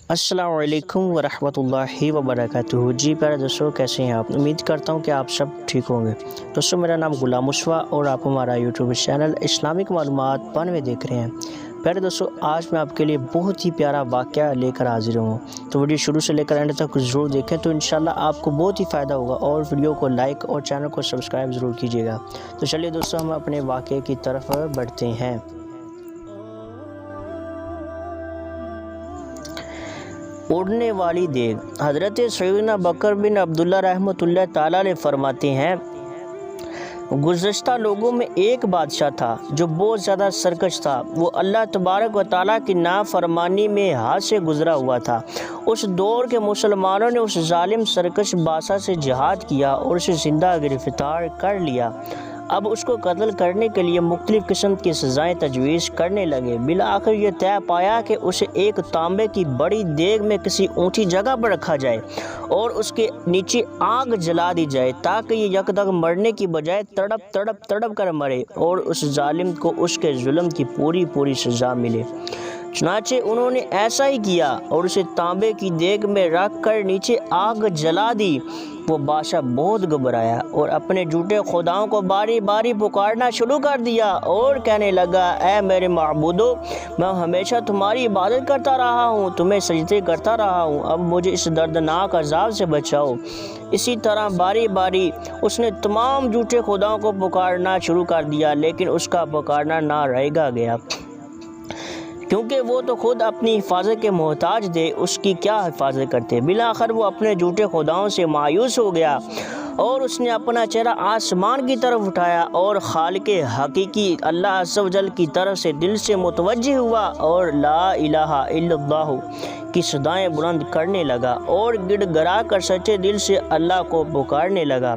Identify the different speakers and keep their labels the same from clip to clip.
Speaker 1: अस्सलाम वालेकुम वरहमतुल्लाहि वबरकातुहू। जी प्यारे दोस्तों, कैसे हैं आप? उम्मीद करता हूं कि आप सब ठीक होंगे। दोस्तों, मेरा नाम गुलाम मुस्वा और आप हमारा यूट्यूब चैनल इस्लामिक मालूमात 92 देख रहे हैं। प्यारे दोस्तों, आज मैं आपके लिए बहुत ही प्यारा वाक़या लेकर हाजिर हूँ, तो वीडियो शुरू से लेकर एंड तक ज़रूर देखें, तो इंशाल्लाह आपको बहुत ही फ़ायदा होगा। और वीडियो को लाइक और चैनल को सब्सक्राइब ज़रूर कीजिएगा। तो चलिए दोस्तों, हम अपने वाक़े की तरफ बढ़ते हैं। उड़ने वाली देग। हज़रत सैयदना बकर बिन अब्दुल्ला रहमतुल्लाह ताला अलैह फरमाते हैं, गुज़श्ता लोगों में एक बादशाह था जो बहुत ज़्यादा सरकश था। वो अल्लाह तबारक व ताला की नाफरमानी में हाथ से गुज़रा हुआ था। उस दौर के मुसलमानों ने उस जालिम सरकश बादशाह से जिहाद किया और उसे ज़िंदा गिरफ़्तार कर लिया। अब उसको कत्ल करने के लिए मुख्तलिफ़ किस्म की सज़ाएँ तजवीज़ करने लगे। बिला आखिर ये तय पाया कि उसे एक तांबे की बड़ी देग में किसी ऊंची जगह पर रखा जाए और उसके नीचे आग जला दी जाए, ताकि ये यकदम मरने की बजाय तड़प कर मरे और उस जालिम को उसके जुल्म की पूरी सज़ा मिले। चुनाचे उन्होंने ऐसा ही किया और उसे तांबे की देग में रख कर नीचे आग जला दी। वो बादशाह बहुत घबराया और अपने झूठे खुदाओं को बारी बारी पुकारना शुरू कर दिया और कहने लगा, ऐ मेरे माबूदो, मैं हमेशा तुम्हारी इबादत करता रहा हूँ, तुम्हें सजदे करता रहा हूँ, अब मुझे इस दर्दनाक अज़ाब से बचाओ। इसी तरह बारी बारी उसने तमाम झूठे खुदाओं को पुकारना शुरू कर दिया, लेकिन उसका पुकारना ना रहेगा गया, क्योंकि वो तो खुद अपनी हिफाजत के मोहताज थे, उसकी क्या हिफाजत करते। बिलाखिर वो अपने झूठे खुदाओं से मायूस हो गया और उसने अपना चेहरा आसमान की तरफ उठाया और खालिक हकीकी अल्लाह अज़्ज़ व जल की तरफ से दिल से मुतवज्जिह हुआ और ला इलाहा इल्लल्लाहु की सदाएं बुलंद करने लगा और गिड़गिड़ा कर सच्चे दिल से अल्लाह को पुकारने लगा।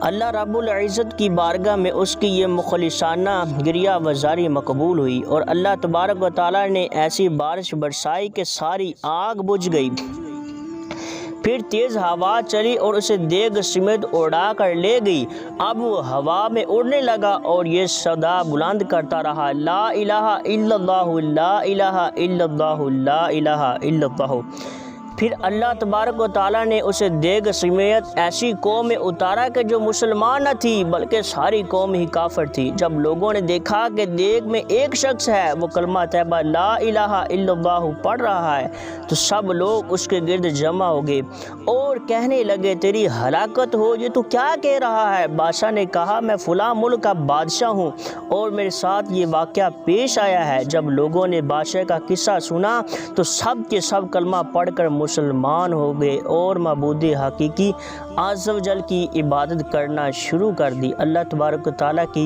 Speaker 1: अल्लाह रब्बुल इज़्ज़त की बारगाह में उसकी ये मुखलिसाना गिरिया वज़ारी मकबूल हुई और अल्लाह तबारक व तआला ने ऐसी बारिश बरसाई कि सारी आग बुझ गई। फिर तेज़ हवा चली और उसे देग समेत उड़ा कर ले गई। अब वो हवा में उड़ने लगा और ये सदा बुलंद करता रहा, ला इलाहा इल्लल्लाहु ला इलाहा इल्लल्लाहु ला इलाहा इल्लल्लाहु। फिर अल्लाह तबारक व ताला ने उसे देग समेत ऐसी कौम में उतारा कि जो मुसलमान न थी बल्कि सारी कौम ही काफिर थी। जब लोगों ने देखा कि देग में एक शख्स है, वो कलमा तैयबा ला इलाहा इल्लल्लाहु पढ़ रहा है, तो सब लोग उसके गिर्द जमा हो गए और कहने लगे, तेरी हलाकत हो, ये तू क्या कह रहा है? बादशाह ने कहा, मैं फ़लाँ मुल्क का बादशाह हूँ और मेरे साथ ये वाक़या पेश आया है। जब लोगों ने बादशाह का किस्सा सुना तो सब के सब कलमा पढ़कर मुसलमान हो गए और मबूद हकीकी अज़्ज़ व जल की इबादत करना शुरू कर दी। अल्लाह तबारक व तआला की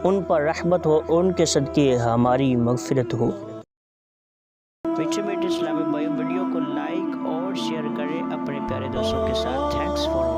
Speaker 1: उन पर रहमत हो, उनके सदक़े हमारी मग़फ़िरत हो। मीठे मीठे इस्लामी भाई, वीडियो को लाइक और शेयर करें अपने प्यारे दोस्तों के साथ। Thanks for